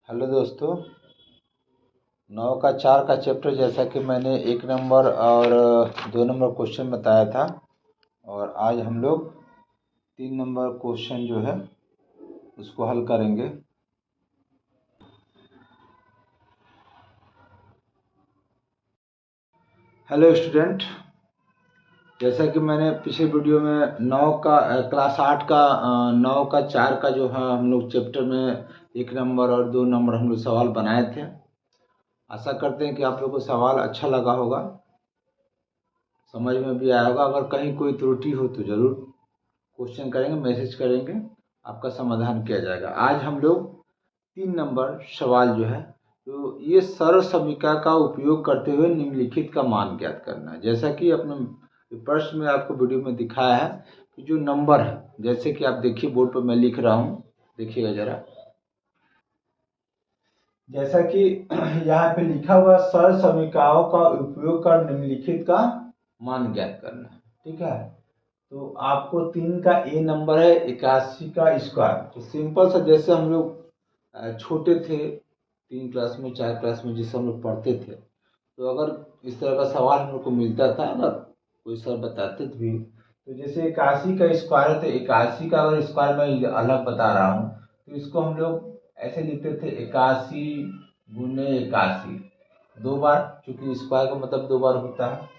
Hello दोस्तों। 9 का 4 का चैप्टर जैसा कि मैंने 1 नंबर और 2 नंबर क्वेश्चन बताया था, और आज हम लोग 3 नंबर क्वेश्चन जो है उसको हल करेंगे। हेलो स्टूडेंट, जैसा कि मैंने पिछले वीडियो में क्लास 8 का 9 का 4 का जो है हम लोग चैप्टर में 1 नंबर और 2 नंबर हम लोग सवाल बनाए थे। आशा करते हैं कि आप लोग को सवाल अच्छा लगा होगा, समझ में भी आया होगा। अगर कहीं कोई त्रुटि हो तो ज़रूर क्वेश्चन करेंगे, मैसेज करेंगे, आपका समाधान किया जाएगा। आज हम लोग 3 नंबर सवाल जो है, तो ये सरल समीकरण का उपयोग करते हुए निम्नलिखित का मान ज्ञात करना है। जैसा कि अपने प्रश्न में आपको वीडियो में दिखाया है कि जो नंबर है, जैसे कि आप देखिए बोर्ड पर मैं लिख रहा हूँ, देखिएगा जरा। जैसा कि यहाँ पे लिखा हुआ सरल समीकरणों का उपयोग कर निम्नलिखित का मान ज्ञात करना है, ठीक है। तो आपको 3 का ए नंबर है 81 का स्क्वायर। तो सिंपल सा, जैसे हम लोग छोटे थे 3 क्लास में 4 क्लास में जिससे हम लोग पढ़ते थे, तो अगर इस तरह का सवाल हम लोग को मिलता था, अगर कोई सर बताते थे भी, तो जैसे 81 का स्क्वायर है, तो 81 का अगर स्क्वायर मैं अलग बता रहा हूँ तो इसको हम लोग ऐसे लिखते थे 81 गुने 81, 2 बार, चूंकि स्क्वायर का मतलब 2 बार होता है।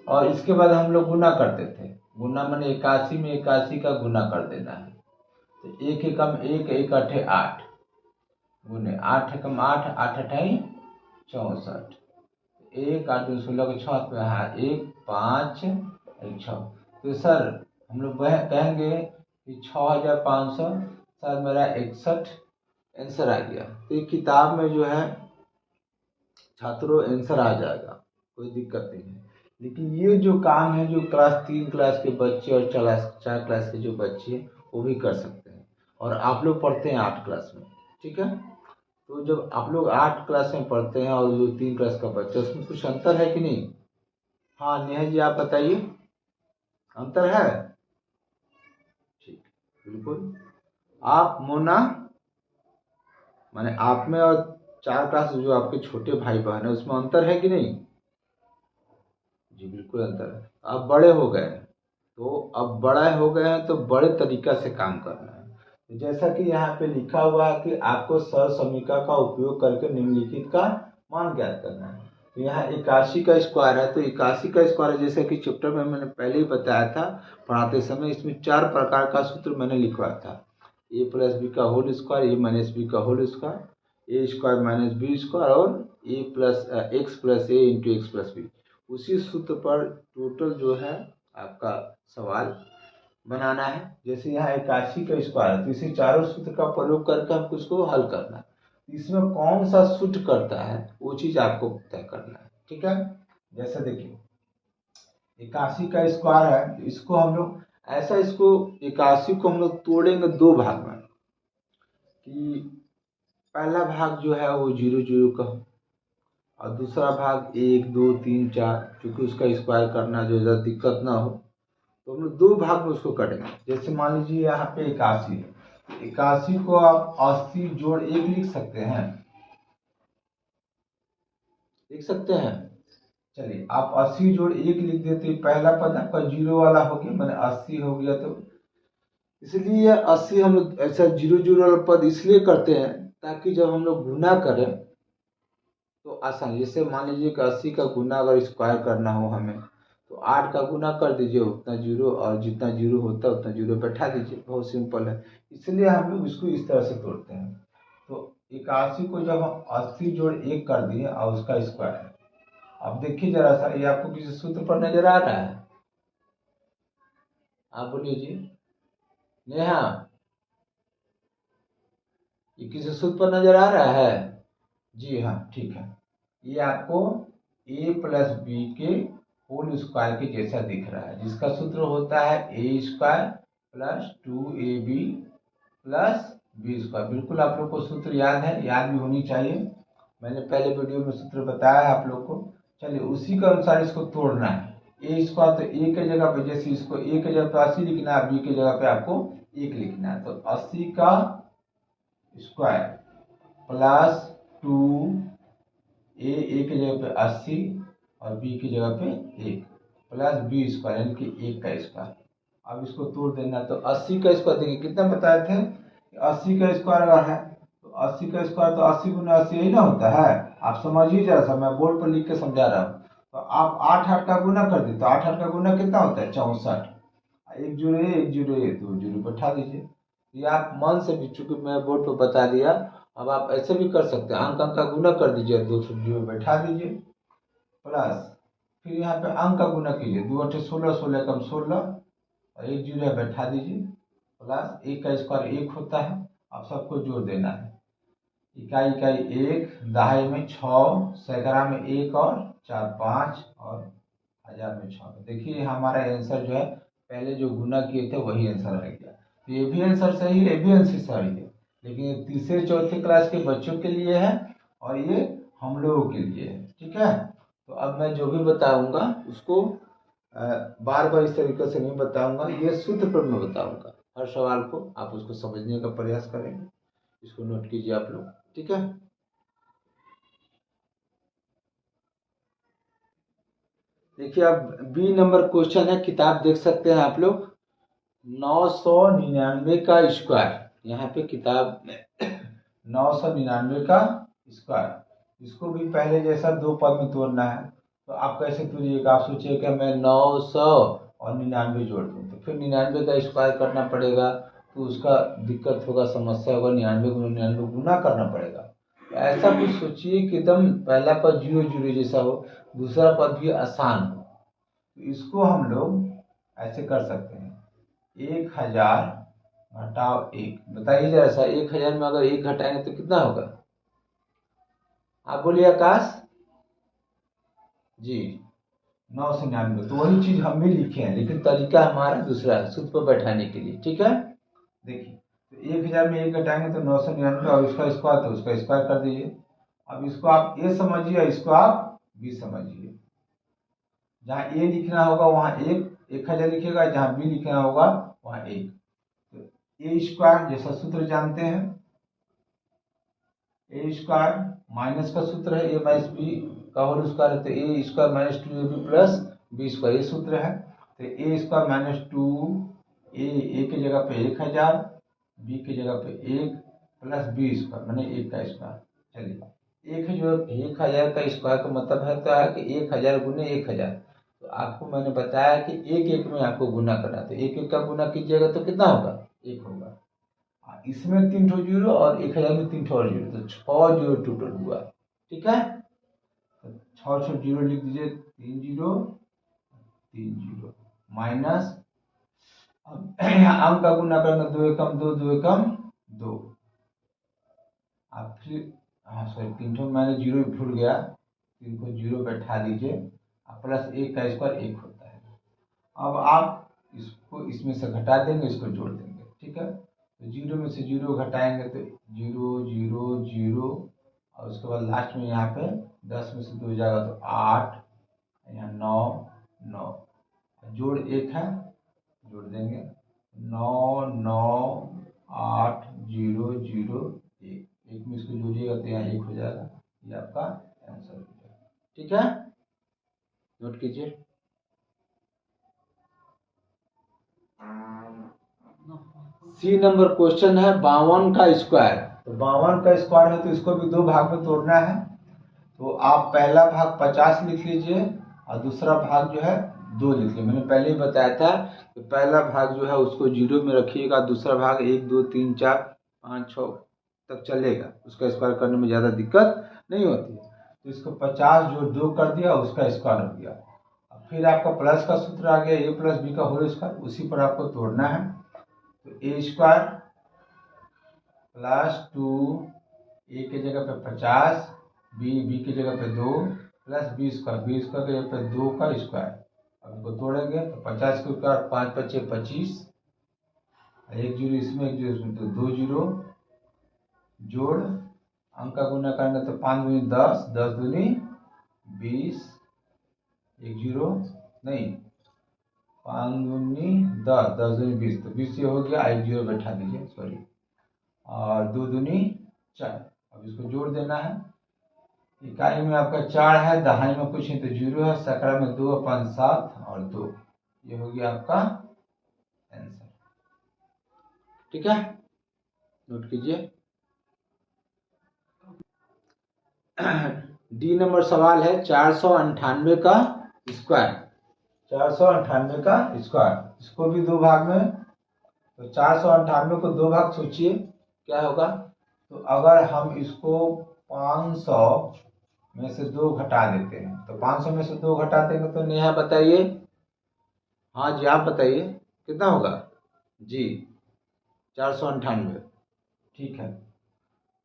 और इसके बाद हम लोग गुना करते थे। गुना मैंने 81 में 81 का गुना कर देना है। तो 1 एकम 1, 1 अठे 8 गुने 8 एकम 8, 8 अठाई 64, 1 8 2 16 के 6 पे, हाँ 1 5 1 6। तो सर हम लोग कहेंगे कि 6500 सर मेरा 61 आंसर आ गया। तो ये किताब में जो है छात्रों आंसर आ जाएगा, कोई दिक्कत नहीं है। लेकिन ये जो काम है, जो क्लास 3 क्लास के बच्चे और 4 क्लास के जो बच्चे वो भी कर सकते हैं। और आप लोग पढ़ते हैं 8 क्लास में, ठीक है। तो जब आप लोग 8 क्लास में पढ़ते हैं और जो 3 क्लास का बच्चा, उसमें कुछ अंतर है कि नहीं? हाँ नेहा जी, आप बताइए, अंतर है? ठीक, बिल्कुल। आप मोना, माने आप में और 4 क्लास जो आपके छोटे भाई बहन है उसमें अंतर है कि नहीं? जी बिल्कुल अंतर है। अब बड़े हो गए हैं, तो अब बड़े हो गए हैं तो बड़े तरीका से काम करना है। जैसा कि यहाँ पे लिखा हुआ है कि आपको सरल समीकरण का उपयोग करके निम्नलिखित का मान ज्ञात करना है। तो यहाँ 81 का स्क्वायर है, तो 81 का स्क्वायर जैसे कि चैप्टर में मैंने पहले ही बताया था पढ़ाते समय, इसमें 4 प्रकार का सूत्र मैंने लिखवाया था। ए प्लस बी का होल स्क्वायर, ए माइनस बी का होल स्क्वायर, ए स्क्वायर माइनस बी स्क्वायर, और ए प्लस एक्स प्लस ए इंटू एक्स प्लस बी। उसी सूत्र पर टोटल जो है आपका सवाल बनाना है। जैसे यहाँ 81 का स्क्वायर है, तो इसे चारों सूत्र का प्रयोग करके हमको इसको हल करना है। इसमें कौन सा सूट करता है वो चीज आपको तय करना है, ठीक है। जैसे देखिए 81 का स्क्वायर है, तो इसको हम लोग ऐसा, इसको 81 को हम लोग तोड़ेंगे 2 भाग में, कि पहला भाग जो है वो 0 0 का, और दूसरा भाग 1 2 3 4, क्योंकि उसका स्क्वायर करना जो ज़्यादा दिक्कत ना हो, तो हम लोग 2 भाग में उसको करेंगे। जैसे मान लीजिए यहाँ पे 81 है, 81 को आप 80 जोड़ 1 लिख सकते हैं, लिख सकते हैं। चलिए आप 80 जोड़ 1 लिख देते, पहला पद आपका 0 वाला हो गया, मैंने 80 हो गया। तो इसलिए 80 हम लोग ऐसा 0 0 वाला पद इसलिए करते हैं ताकि जब हम लोग गुना करें तो आसान। जैसे मान लीजिए कि 80 का गुना अगर स्क्वायर करना हो हमें, तो 8 का गुना कर दीजिए उतना 0, और जितना 0 होता है उतना 0 बैठा दीजिए, बहुत सिंपल है। इसलिए हम लोग इसको इस तरह से तोड़ते हैं। तो 81 को जब हम 80 जोड़ 1 कर दिए और उसका स्क्वायर, अब देखिए जरा सा, ये आपको किसी सूत्र पर नजर आ रहा है? आप बोलिए जी नेहा, ये किसी सूत्र पर नजर आ रहा है? जी हाँ, ठीक है। ये आपको a प्लस बी के होल स्क्वायर के जैसा दिख रहा है, जिसका सूत्र होता है A square plus 2ab plus B square. बिल्कुल आप लोग को सूत्र याद है, याद भी होनी चाहिए, मैंने पहले वीडियो में सूत्र बताया है आप लोग को। चलिए उसी के अनुसार इसको तोड़ना है। ए स्क्वायर तो ए के जगह पे, जैसे इसको ए के जगह पे 80 लिखना है, बी के जगह पे आपको 1 लिखना है। तो 80 का स्क्वायर प्लस 2 ए की जगह पे 80 और बी की जगह पे 1 प्लस बी स्क्वायर यानी कि 1 का स्क्वायर। अब इसको तोड़ देना, तो 80 का स्क्वायर देखिए कितना बताए थे, 80 का स्क्वायर अगर है तो 80 का स्क्वायर तो 80 गुना 80 यही ना होता है। आप समझिए जरा सा, मैं बोर्ड पर लिख के समझा रहा हूँ। तो आप 8 का गुना कर दे, तो 8 का गुना कितना होता है 64। 1 जीरो ये 1 जीरो ये 2 जीरो बैठा दीजिए। ये आप मन से भी, चूंकि मैं बोर्ड पर बता दिया, अब आप ऐसे भी कर सकते हैं, अंक का गुना कर दीजिए, 200 जीरो बैठा दीजिए प्लस फिर यहाँ पे अंक का गुना कीजिए, 2 8 16 16 कम 16 और 1 जीरो है बैठा दीजिए प्लस 1 का स्क्वायर 1 होता है। अब सबको जोड़ देना है, इकाई इकाई 1, दहाई में 6, सैकड़ा में 1 और 4 5 और हजार में 6। देखिए हमारा आंसर जो है पहले जो गुना किए थे वही आंसर आ गया। तो ये भी आंसर सही है, ये भी आंसर सही है, लेकिन ये तीसरे चौथे क्लास के बच्चों के लिए है और ये हम लोगों के लिए है। ठीक है, तो अब मैं जो भी बताऊंगा उसको बार बार इस तरीके से नहीं बताऊंगा, ये सूत्र पर मैं बताऊंगा। हर सवाल को आप उसको समझने का प्रयास करेंगे, इसको नोट कीजिए आप लोग। ठीक है, देखिए अब बी नंबर क्वेश्चन है, किताब देख सकते हैं आप लोग। 999 का स्क्वायर, यहाँ पे किताब में 999 का स्क्वायर, इसको भी पहले जैसा दो पद में तोड़ना है। तो आप कैसे तोड़िएगा, आप सोचिए कि मैं 900 और 99 जोड़ दूँ, तो फिर 99 का स्क्वायर करना पड़ेगा, तो उसका दिक्कत होगा, समस्या होगा, 99 गुना 99 गुना करना पड़ेगा। तो ऐसा कुछ सोचिए कि एकदम पहला पद जीरो जीरो जैसा हो, दूसरा पद भी आसान हो। तो इसको हम लोग ऐसे कर सकते हैं, 1000 घटाओ 1, बताइए जरा सा, 1000 में अगर 1 घटाएंगे तो कितना होगा, आप बोलिए आकाश जी। 999, तो वही चीज हम भी लिखे हैं, लेकिन तरीका हमारा दूसरा है, सूत्र पर बैठाने के लिए। ठीक है, देखिए तो 1000 में 1 घटाएंगे तो 999 और उसका स्क्वायर, तो उसका स्क्वायर कर दीजिए। अब इसको आप ए समझिए, इसको आप बी समझिए। जहाँ ए लिखना होगा वहाँ 1000 लिखेगा, जहाँ बी लिखना होगा वहाँ 1। तो ए स्क्वायर जैसा सूत्र जानते हैं, ए स्क्वायर माइनस का सूत्र है, ए माइनस बी का होल स्क्वायर है, तो A square minus 2ab plus B square, ये सूत्र है। तो ए स्क्वायर माइनस 2 ए की जगह पे 1000, बी की जगह पे 1 प्लस बी स्क्वायर मैंने 1 का स्क्वायर। चलिए 1000 का स्क्वायर का मतलब है तो है कि 1000 गुने 1000। तो आपको मैंने बताया कि एक एक में आपको गुना करना, तो एक एक का गुना कीजिएगा तो कितना होगा, 1 होगा। इसमें 3 ठो जीरो और 1000 में 3 ठो और जीरो, तो 6 जीरो टोटल हुआ। ठीक है, तो 6 जीरो लिख दीजिए, 3 जीरो 3 जीरो माइनस, अब अंक का गुना करना, 2 एकम 2 2 एकम 2। अब फिर हाँ सॉरी 3 ठो मैंने जीरो भूल गया, 3 को जीरो बैठा दीजिए, प्लस 1 का स्क्वायर 1 होता है। अब आप इसको इसमें से घटा देंगे, इसको जोड़ देंगे। ठीक है, तो जीरो में से जीरो घटाएंगे तो जीरो जीरो जीरो, और उसके बाद लास्ट में यहाँ पे 10 में से 2 जाएगा तो 8, यहाँ 9 9, जोड़ 1 है, जोड़ देंगे 9 9 8 0 0 1, एक में इसको जोड़िएगा तो यहाँ 1 हो जाएगा, ये आपका आंसर हो जाएगा। ठीक है, नोट कीजिए। सी नंबर क्वेश्चन है 52 का स्क्वायर। तो 52 का स्क्वायर है तो इसको भी दो भाग में तोड़ना है। तो आप पहला भाग 50 लिख लीजिए और दूसरा भाग जो है 2 लिख लीजिए। मैंने पहले ही बताया था कि पहला भाग जो है उसको जीरो में रखिएगा, दूसरा भाग 1 2 3 4 5 6 तक चलेगा, उसका स्क्वायर करने में ज़्यादा दिक्कत नहीं होती है। तो इसको 50 जो 2 कर दिया उसका स्क्वायर हो गया। फिर आपका प्लस का सूत्र आ गया, ए प्लस बी का होल स्क्वायर, उसी पर आपको तोड़ना है। तो ए स्क्वायर प्लस 2 ए की जगह पे 50, बी की जगह पे 2 प्लस बी स्क्वायर की जगह पे 2 का स्क्वायर। अब इसको तोड़ेंगे तो 50 के ऊपर 5 5 25, एक जीरो इसमें एक जीरो इसमें, तो 2 जीरो, जोड़ अंक का गुना करेंगे तो 5 दूनी 10 10 दूनी 20, एक जीरो नहीं 5 दूनी 10 10 दूनी 20, तो 20 ये हो गया, एक जीरो बैठा दीजिए सॉरी, और 2 दूनी 4। अब अब इसको जोड़ देना है। इकाई में आपका 4 है, दहाई में कुछ नहीं तो 0 है, सकरा में 2, 5, 7 और 2। ये हो गया आपका आंसर। ठीक है, नोट कीजिए। डी नंबर सवाल है 498 का स्क्वायर। 498 का स्क्वायर, इसको भी दो भाग में, तो 498 को दो भाग सोचिए क्या होगा। तो अगर हम इसको 500 में से 2 घटा देते हैं, तो 500 में से 2 घटा देंगे तो नेहा बताइए। हाँ जी आप बताइए कितना होगा जी। 498, ठीक है।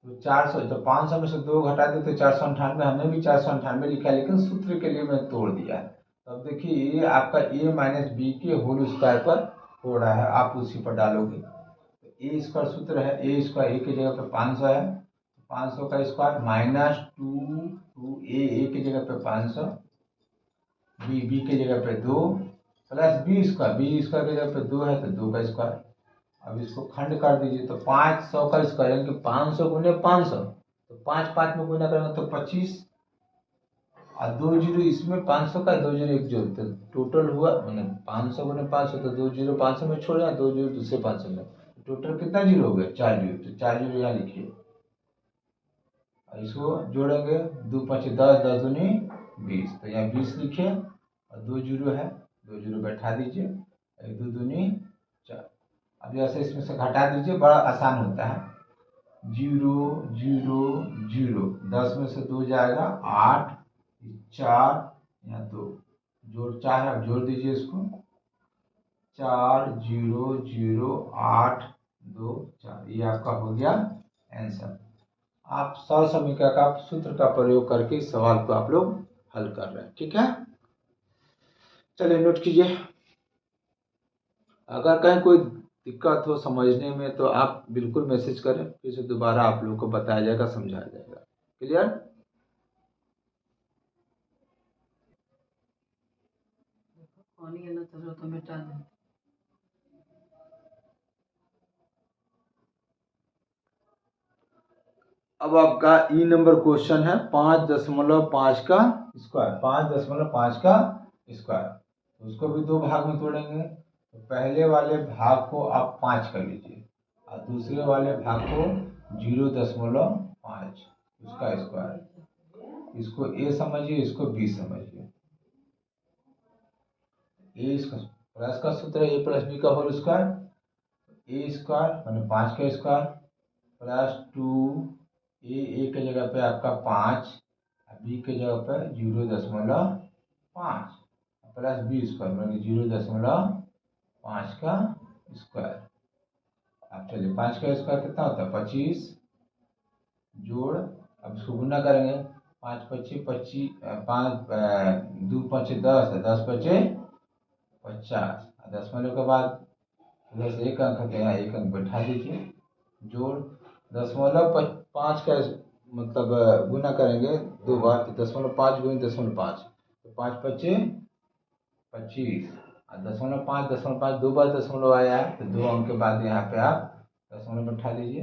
तो 400, तो 500 में से 2 घटा दे तो 498, हमने भी 498 लिखा है, लेकिन सूत्र के लिए मैं तोड़ दिया है। तो अब देखिए ये आपका a माइनस बी के होल स्क्वायर पर हो रहा है, आप उसी पर डालोगे। तो ए स्क्वायर सूत्र है, ए स्क्वायर ए की जगह पे 500 है, 500 का स्क्वायर माइनस 2 ए की जगह पे 500, बी की जगह पे 2 प्लस बी स्क्वायर की जगह पे 2 है तो 2 का स्क्वायर। अब इसको खंड कर दीजिए तो 500 का स्क्वायर यानी कि 500 गुने 500, तो 5 5 में गुना करेंगे तो 25 और 2 जीरो इसमें 500 का 2 जीरो एक जोड़, तो टोटल हुआ मैंने 500 गुने 500, तो 2 जीरो 500 में छोड़, 2 जीरो दूसरे 500 में, टोटल कितना जीरो हो गया 4 जीरो, तो 4 जीरो यहाँ लिखिए। और इसको जोड़ेंगे 2 5 10, 10 दूनी 20, तो यहाँ 20 लिखिए और 2 जीरो है, 2 जीरो बैठा दीजिए, 2 दूनी 4। अब जैसे इसमें से घटा दीजिए, बड़ा आसान होता है। 0 0 0, 10 में से 2 जाएगा 8, 4 या 2 जोड़ 4 है, अब जोड़ दीजिए इसको 4 0 0 8 2 4, ये आपका हो गया आंसर। आप सरल समीकरण का सूत्र का प्रयोग करके इस सवाल को आप लोग हल कर रहे हैं। ठीक है, चलिए नोट कीजिए। अगर कहीं कोई दिक्कत हो समझने में तो आप बिल्कुल मैसेज करें, फिर से दोबारा आप लोगों को बताया जाएगा, समझाया जाएगा। क्लियर? अब आपका ई नंबर क्वेश्चन है 5.5 का स्क्वायर, 5.5 का स्क्वायर। उसको भी दो भाग में तोड़ेंगे, तो पहले वाले भाग को आप 5 कर लीजिए और दूसरे वाले भाग को 0.5 उसका स्क्वायर। इसको ए समझिए, इसको बी समझिए। ए इसका प्लस का सूत्र है, ए प्लस बी का होल स्क्वायर, ए स्क्वायर मैंने 5 का स्क्वायर प्लस 2 ए के जगह पे आपका 5, बी के जगह पे 0.5 प्लस बी स्क्वायर मतलब 0.5 का स्क्वायर। अब चलिए 5 का स्क्वायर कितना होता है 25, जोड़, अब इसको गुना करेंगे 5 25 25, 5 2 5 10, 10 बचे 50, दशमलव के बाद इधर से एक अंक है, यहाँ एक अंक बैठा दीजिए, जोड़ 0.5 का मतलब गुना करेंगे 2 बार, तो 0.5 गुनी 0.5, तो 5 बचे 25 और 0.5 2 बार दशमलव आया है, तो 2 अंक के बाद यहाँ पे आप दशमलव बैठा दीजिए।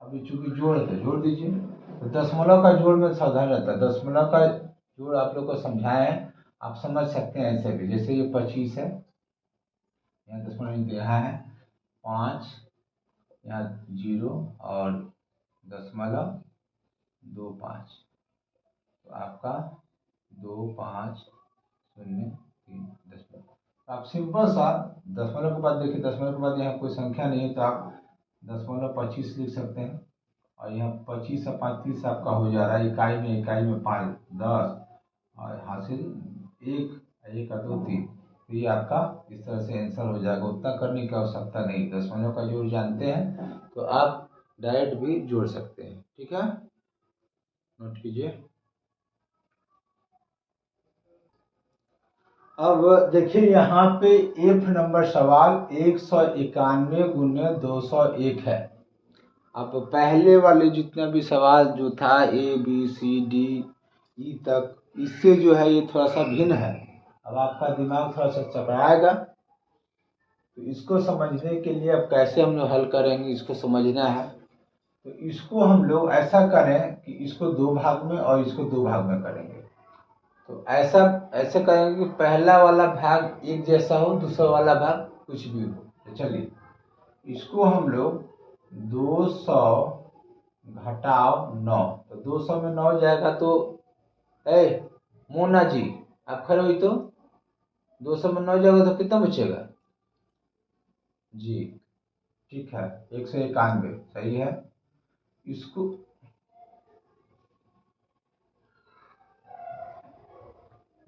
अभी चूंकि जोड़ है तो जोड़ दीजिए, तो दशमलव का जोड़ में सावधान रहता है, दशमलव का जोड़ आप लोग को समझाए, आप समझ सकते हैं ऐसे भी, जैसे ये 25 है, यहाँ दशमलव यहाँ है 5, यहाँ 0 और 0.25, तो आपका 2503 दशमलव। आप सिंपल सा दशमलव के बाद देखिए, दशमलव के बाद यहाँ कोई संख्या नहीं है तो आप 0.25 लिख सकते हैं, और यहाँ 25 और 35 आपका हो जा रहा है, इकाई में 5 10 और हासिल 1 1 और 2 3, तो ये आपका इस तरह से आंसर हो जाएगा। उतना करने की आवश्यकता नहीं, दशमलव का जोड़ जानते हैं तो आप डायरेक्ट भी जोड़ सकते हैं। ठीक है, नोट कीजिए। अब देखिए यहाँ पे एफ नंबर सवाल 191 गुने 201 है। अब पहले वाले जितना भी सवाल जो था A B C D E तक, इससे जो है ये थोड़ा सा भिन्न है। अब आपका दिमाग थोड़ा सा चकराएगा, तो इसको समझने के लिए अब कैसे हम लोग हल करेंगे इसको समझना है। तो इसको हम लोग ऐसा करें कि इसको दो भाग में और इसको दो भाग में करेंगे। तो ऐसा ऐसे करेंगे कि पहला वाला भाग एक जैसा हो, दूसरा वाला भाग कुछ भी हो। तो चलिए इसको हम लोग 200 घटाव 9, तो 200 में 9 जाएगा तो मोना जी आप खड़े हुई तो 200 में 9 जाएगा तो कितना बचेगा जी? ठीक है, 191 सही है। इसको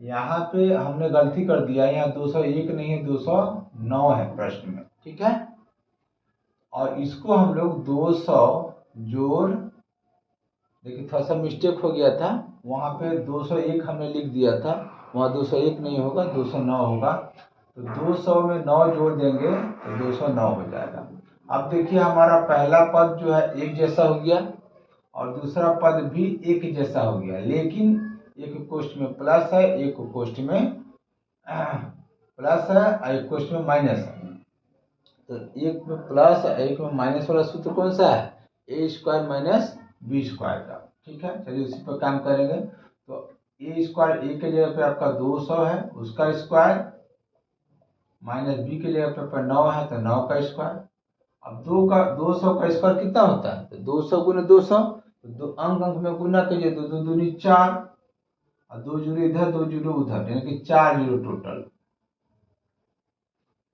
यहाँ पे हमने गलती कर दिया, यहाँ 201 नहीं है 209 है प्रश्न में, ठीक है। और इसको हम लोग 200 जोड़, देखिए थोड़ा सा मिस्टेक हो गया था, वहाँ पे 201 हमने लिख दिया था, वहाँ 201 नहीं होगा 209 होगा। तो 200 में 9 जोड़ देंगे तो 209 हो जाएगा। अब देखिए हमारा पहला पद जो है एक जैसा हो गया और दूसरा पद भी एक जैसा हो गया, लेकिन एक कोष्ठ में प्लस है, एक कोष्ठ में प्लस है और एक कोष्ठ में माइनस है। तो एक में प्लस और एक में माइनस वाला सूत्र कौन सा है? A square minus B square का, ठीक है। चलिए उसी पर काम करेंगे। तो ए स्क्वायर ए के जगह पे आपका 200 है उसका स्क्वायर, माइनस बी के जगह पे 9 है तो 9 का स्क्वायर। अब 200 का स्क्वायर कितना होता है? तो 200 गुना 200, तो दो अंक अंक में गुना कीजिए तो 2 दूनी 4 और 2 जीरो इधर 2 जीरो उधर, यानी कि 4 जीरो टोटल।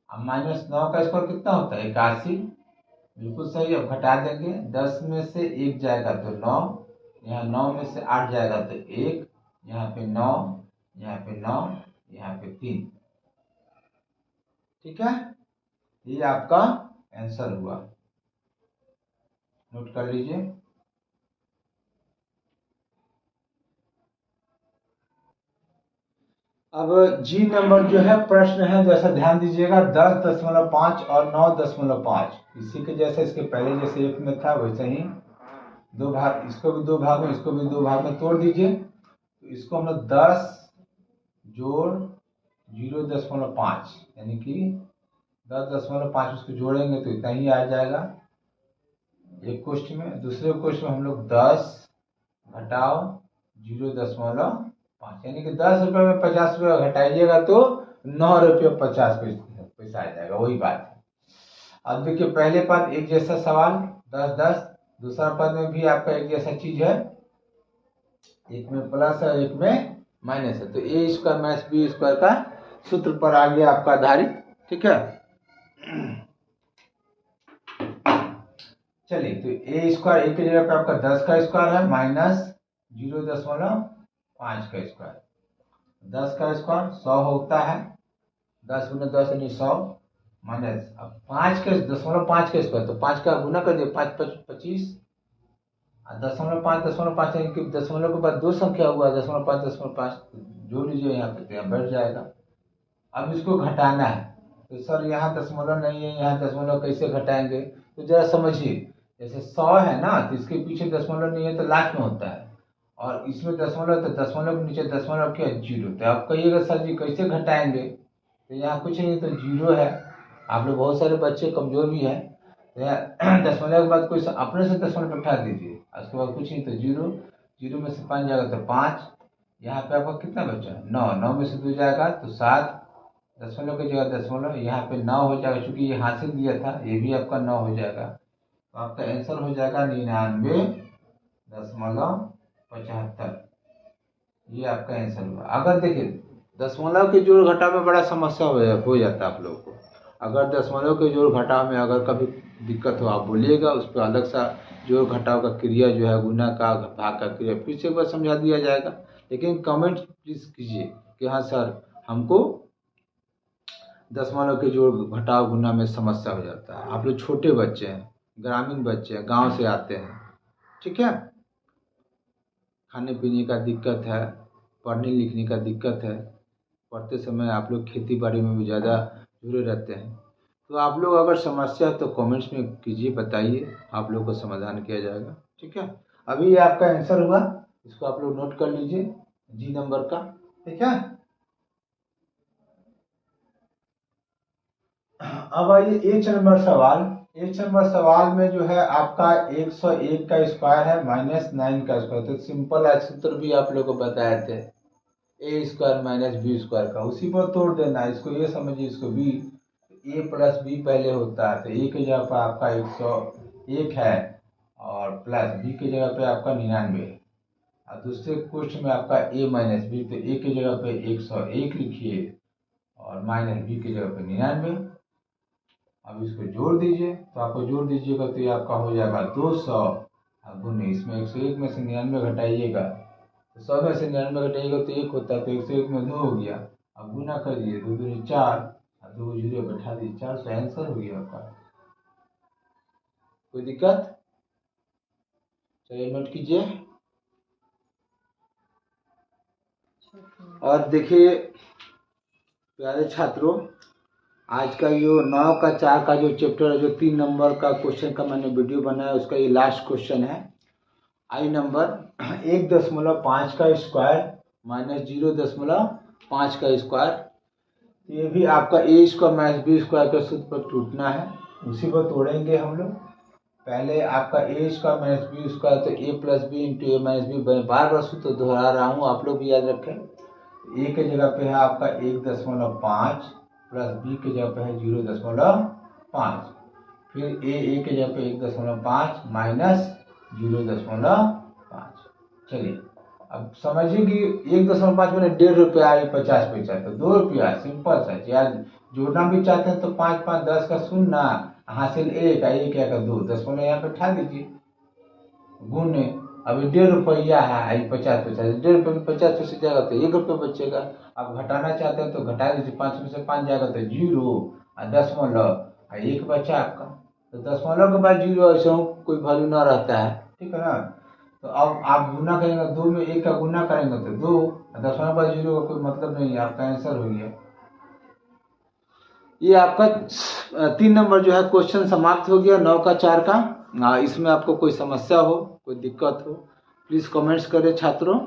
अब माइनस 9 का स्क्वायर कितना होता है? 81, बिल्कुल सही। अब घटा देंगे, 10 में से 1 जाएगा तो 9, यहाँ 9 में से 8 जाएगा तो 1, यहाँ पे 9, यहाँ पे 9, यहाँ पे 3, ठीक है। ये आपका आंसर हुआ, नोट कर लीजिए। अब जी नंबर जो है प्रश्न है, जैसा ध्यान दीजिएगा 10.5 और 9.5, इसी के जैसे, इसके पहले जैसे एक में था वैसे ही दो भाग, इसको भी दो भाग में, इसको भी दो भाग में तोड़ दीजिए। तो इसको हम लोग 10 जोड़ 0.5 यानी कि 10.5 उसको जोड़ेंगे तो इतना ही आ जाएगा एक क्वेश्चन में। दूसरे क्वेश्चन में हम लोग 10 घटाव 0.5 यानी कि 10 रुपये में 50 रुपये घटाइएगा तो 9 रुपये 50 पैसा आ जाएगा, वही बात है। अब देखिए पहले पद एक जैसा सवाल 10 10, दूसरा पद में भी आपका एक जैसा चीज है, एक में प्लस है एक में माइनस है। तो A square minus B square का सूत्र पर आ गया आपका आधारित, ठीक है। चलिए तो ए स्क्वायर ए की जगह पे आपका 10 का स्क्वायर है माइनस 0.5 का स्क्वायर, 10 का स्क्वायर 100 होता है, 10 गुना 10 यानी 100 माइनस, अब 5 के 0.5 का स्क्वायर, तो 5 का गुना कर दिए 5 5 25, 0.5 यानी कि दशमलव के बाद दो संख्या हुआ 0.5 जोड़ लीजिए यहाँ पे, तो यहाँ बैठ जाएगा। अब इसको घटाना है, तो सर यहाँ दशमलव नहीं है, यहाँ दशमलव कैसे घटाएंगे? तो जरा समझिए, जैसे 100 है ना, तो इसके पीछे दशमलव नहीं है तो लास्ट में होता है, और इसमें दशमलव, तो दशमलव के नीचे दशमलव क्या है? 0। तो आप कहिएगा सर जी कैसे घटाएंगे? तो यहाँ कुछ नहीं, तो 0 है। आप लोग बहुत सारे बच्चे कमजोर भी हैं, तो यहाँ दशमलव के बाद कोई अपने से दशमलव बैठा दीजिए, उसके बाद कुछ नहीं तो 0, 0 में से 5 जाएगा तो 5, यहाँ पे आपका कितना बचा? 9, 9 में से 2 जाएगा तो 7, दशमलव की जगह दशमलव, यहाँ पे 9 हो जाएगा, क्योंकि ये हासिल दिया था, ये भी आपका 9 हो जाएगा। तो आपका आंसर हो जाएगा 99.75, ये आपका आंसर हुआ। अगर देखिए दशमलव के जोड़ घटाव में बड़ा समस्या हो जाता है आप लोगों को, अगर दशमलव के जोड़ घटाव में अगर कभी दिक्कत हो आप बोलिएगा, उस पर अलग सा जोड़ घटाव का क्रिया जो है, गुना का भाग का क्रिया फिर से एक बार समझा दिया जाएगा। लेकिन कमेंट प्लीज कीजिए कि हाँ सर हमको दशमलव के जोड़ घटाव गुना में समस्या हो जाता है। आप लोग छोटे बच्चे हैं, ग्रामीण बच्चे हैं, गांव से आते हैं, ठीक है, खाने पीने का दिक्कत है, पढ़ने लिखने का दिक्कत है, पढ़ते समय आप लोग खेती बाड़ी में भी ज़्यादा जुड़े रहते हैं। तो आप लोग अगर समस्या है तो कमेंट्स में कीजिए, बताइए, आप लोग को समाधान किया जाएगा, ठीक है। अभी ये आपका आंसर हुआ, इसको आप लोग नोट कर लीजिए जी नंबर का, ठीक है। अब आइए एच नंबर सवाल। एक नंबर सवाल में जो है आपका 101 का स्क्वायर है माइनस 9 का स्क्वायर, तो सिंपल है, सूत्र भी आप लोग को बताए थे, ए स्क्वायर माइनस बी स्क्वायर का, उसी पर तोड़ देना है। इसको ये समझिए, इसको बी, ए प्लस बी पहले होता है, तो ए की जगह पर आपका 101 है और प्लस बी की जगह पे आपका 99 है, और दूसरे क्वेश्चन में आपका ए माइनस बी, तो ए की जगह पे 101 लिखिए और माइनस बी की जगह पे 99। अब इसको जोड़ दीजिए, तो आपको जोड़ दीजिएगा तो ये आपका हो जाएगा 200 और गुने इसमें 101 में से 99 घटाइएगा, तो 100 में से 99 घटाइएगा तो 1 होता है, तो 101 में 2 हो गया। अब गुना करिए, 2 दूनी 4 और 2 जीरो बैठा दीजिए, 400 आंसर हो गया आपका। कोई दिक्कत? चलिए नोट कीजिए। और देखिए प्यारे छात्रों, आज का जो 9 का 4 का जो चैप्टर है, जो 3 नंबर का क्वेश्चन का मैंने वीडियो बनाया, उसका ये लास्ट क्वेश्चन है। आई नंबर 1.5 का स्क्वायर माइनस 0.5 का स्क्वायर, ये भी आपका ए स्क्वायर माइनस बी स्क्वायर के सूत्र पर टूटना है, उसी पर तोड़ेंगे हम लोग। पहले आपका ए स्क्वायर माइनस बी स्क्वायर, तो ए प्लस बी इंटू ए माइनस बी, बार बार सूत्र दोहरा रहा हूँ, आप लोग भी याद रखें। ए के जगह पे है आपका 1.5 प्लस बी के जगह पे है 0.5, फिर ए के जगह पे 1.5 माइनस 0.5। चलिए अब समझिए कि 1.5 मैंने 1.5 रुपया आई 50 पैसा, तो 2 रुपया, सिंपल सा। या जोड़ना भी चाहते हैं तो 5 5 10 का 0, हासिल 1 1 का 2, 10 यहाँ पे उठा दीजिए, गुने। अभी 1.5 रुपया है, आई 50 पैसा, 1.5 रुपये में 50 पैसे जाएगा तो 1 रुपये बचेगा। अब घटाना चाहते हैं तो घटा दीजिए, 5 में से 5 जाएगा तो 0 और 0.1 बचा आपका, तो 0.1 के बाद 0 ऐसे कोई वैल्यू ना रहता है, ठीक है ना। तो अब आप गुना करेंगे, 2 में 1 का गुना करेंगे तो 2, 10 के बाद 0 का कोई मतलब नहीं है, आपका आंसर हो गया। ये आपका 3 नंबर जो है क्वेश्चन समाप्त हो गया 9 का 4 का। इसमें आपको कोई समस्या हो, कोई दिक्कत हो, प्लीज़ कमेंट्स करें छात्रों,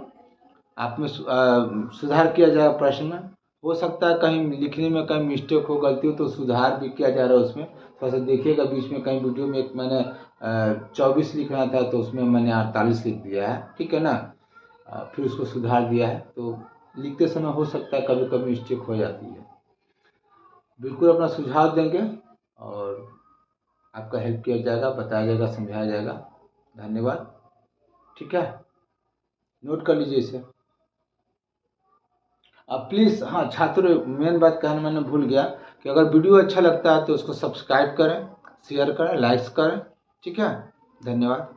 आप में सुधार किया जाएगा प्रश्न में। हो सकता है कहीं लिखने में कहीं मिस्टेक हो, गलती हो, तो सुधार भी किया जा रहा है उसमें, थोड़ा सा देखिएगा। बीच में कहीं वीडियो में एक मैंने 24 लिखना था तो उसमें मैंने 48 लिख दिया है, ठीक है ना, फिर उसको सुधार दिया है, तो लिखते समय हो सकता है कभी कभी मिस्टेक हो जाती है। बिल्कुल अपना सुझाव देंगे और आपका हेल्प किया जाएगा, बताया जाएगा, समझाया जाएगा। धन्यवाद, ठीक है, नोट कर लीजिए इसे। अब प्लीज़, हाँ छात्रों, मेन बात कहना मैंने भूल गया कि अगर वीडियो अच्छा लगता है तो उसको सब्सक्राइब करें, शेयर करें, लाइक्स करें, ठीक है। धन्यवाद।